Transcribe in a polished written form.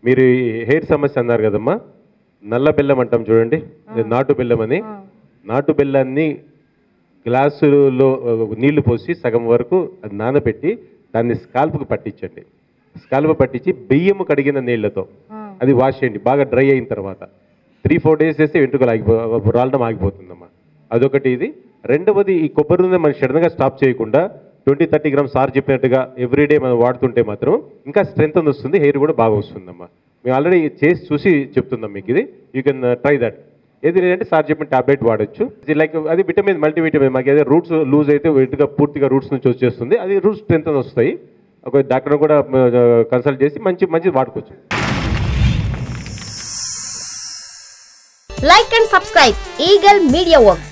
మీరు హెయిర్ సమస్య అన్నారు కదమ్మా, నల్ల బెల్లం అంటాం చూడండి, నాటు బెల్లం అని. నాటు బెల్లాన్ని గ్లాసులో నీళ్లు పోసి సగం వరకు అది నానబెట్టి దాన్ని స్కాల్ప్కి పట్టించండి. స్కాల్ప్ పట్టించి బియ్యం కడిగిన నీళ్లతో అది వాష్ చేయండి. బాగా డ్రై అయిన తర్వాత 3-4 డేస్ చేస్తే వెంట్రుకలు రాలడం ఆగిపోతుందమ్మా. అదొకటి. ఇది రెండవది, ఈ కొబ్బరి నూనె మనం సడన్గా స్టాప్ చేయకుండా 20-30 గ్రామ్స్ సార్ చెప్పినట్టుగా ఎవ్రీడే మనం వాడుతుంటే మాత్రం ఇంకా స్ట్రెంత్ వస్తుంది, హెయిర్ కూడా బాగా వస్తుందమ్మా. మేము ఆల్రెడీ చేసి చూసి చెప్తున్నాం మీకు. ఇది యూ కెన్ ట్రై దట్. ఏది లేదంటే సార్ చెప్పిన టాబ్లెట్ వాడచ్చు. ఇది లైక్ అది విటమిన్, మల్టీవిటమిన్. మాకు ఏదైతే రూట్స్ లూజ్ అయితే వెంటగా పూర్తిగా రూట్స్ నుంచి వచ్చేస్తుంది, అది రూట్స్ స్ట్రెంత్ వస్తాయి. ఒక డాక్టర్ కూడా కన్సల్ట్ చేసి మంచి వాడుకోవచ్చు. Like and subscribe Eagle Media Works.